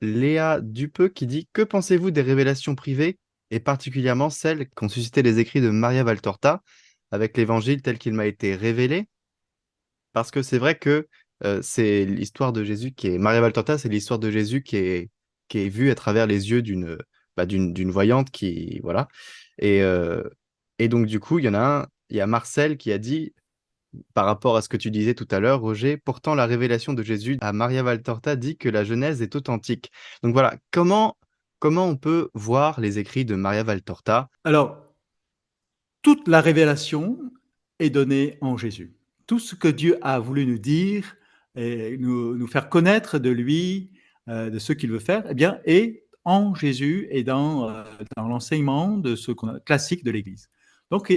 Léa Dupeux qui dit: Que pensez-vous des révélations privées et particulièrement celles qu'ont suscité les écrits de Maria Valtorta avec l'Évangile tel qu'il m'a été révélé? Parce que c'est vrai que c'est l'histoire de Jésus qui est... Maria Valtorta, c'est l'histoire de Jésus qui est vue à travers les yeux d'une voyante qui... Voilà. Et, euh, et donc, du coup, il y a Marcel qui a dit, par rapport à ce que tu disais tout à l'heure, Roger, pourtant la révélation de Jésus à Maria Valtorta dit que la Genèse est authentique. Donc voilà, comment on peut voir les écrits de Maria Valtorta? Alors, toute la révélation est donnée en Jésus. Tout ce que Dieu a voulu nous dire et nous faire connaître de lui, de ce qu'il veut faire, eh bien, est en Jésus et dans l'enseignement de classique de l'Église. Donc,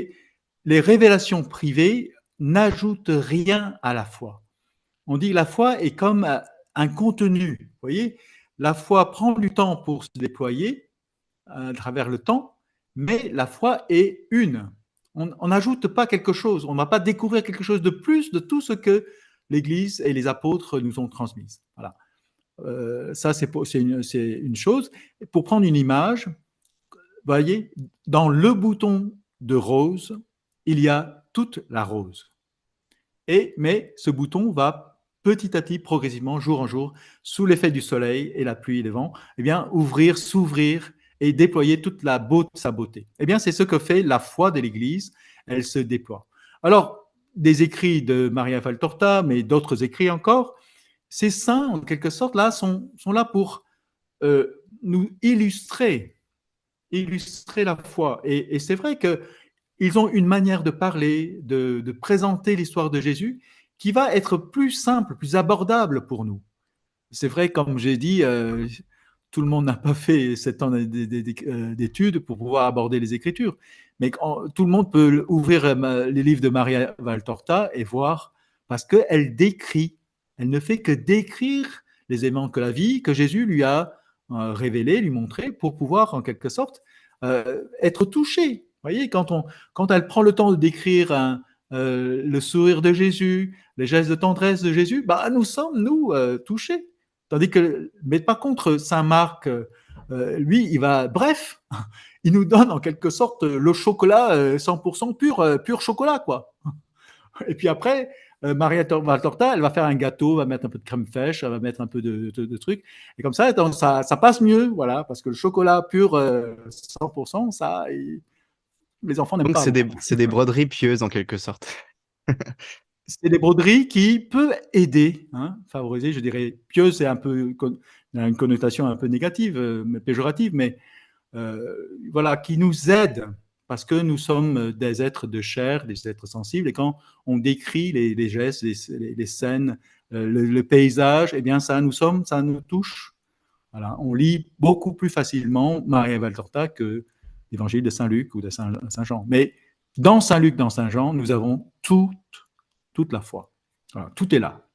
les révélations privées n'ajoutent rien à la foi. On dit que la foi est comme un contenu. Vous voyez, la foi prend du temps pour se déployer à travers le temps, mais la foi est une. On n'ajoute pas quelque chose, on ne va pas découvrir quelque chose de plus de tout ce que l'Église et les apôtres nous ont transmis. Voilà. Ça, c'est une chose. Pour prendre une image, vous voyez, dans le bouton de rose, il y a toute la rose. Mais ce bouton va petit à petit, progressivement, jour en jour, sous l'effet du soleil et la pluie et les vents, eh bien, ouvrir, s'ouvrir et déployer toute la beauté de sa beauté. Eh bien, c'est ce que fait la foi de l'Église. Elle se déploie. Alors, des écrits de Maria Valtorta, mais d'autres écrits encore, ces saints, en quelque sorte, là, sont là pour nous illustrer la foi. Et c'est vrai que ils ont une manière de parler, de présenter l'histoire de Jésus qui va être plus simple, plus abordable pour nous. C'est vrai, comme j'ai dit, tout le monde n'a pas fait 7 ans d'études pour pouvoir aborder les Écritures, mais tout le monde peut ouvrir les livres de Maria Valtorta et voir, parce qu'elle décrit, elle ne fait que décrire les éléments que la vie, que Jésus lui a révélés, lui montré, pour pouvoir, en quelque sorte, être touché. Vous voyez, quand elle prend le temps de décrire le sourire de Jésus, les gestes de tendresse de Jésus, bah, nous sommes, nous, touchés. Tandis que, mais pas contre Saint Marc, lui, il va, bref, il nous donne en quelque sorte le chocolat 100% pur chocolat, quoi. Et puis après, Maria Valtorta, elle va faire un gâteau, va mettre un peu de crème fraîche, elle va mettre un peu de trucs. Et comme ça, donc, ça passe mieux, voilà, parce que le chocolat pur 100%, les enfants n'aiment Donc pas beaucoup. c'est des broderies pieuses en quelque sorte. C'est des broderies qui peuvent aider, hein, favoriser, je dirais, pieuse, c'est un peu une connotation un peu négative, péjorative, mais voilà, qui nous aident parce que nous sommes des êtres de chair, des êtres sensibles, et quand on décrit les gestes, les scènes, le paysage, eh bien ça nous touche. Voilà, on lit beaucoup plus facilement Maria Valtorta que l'évangile de Saint Luc ou de Saint Jean. Mais dans Saint Luc, dans Saint Jean, nous avons toute la foi. Voilà, tout est là.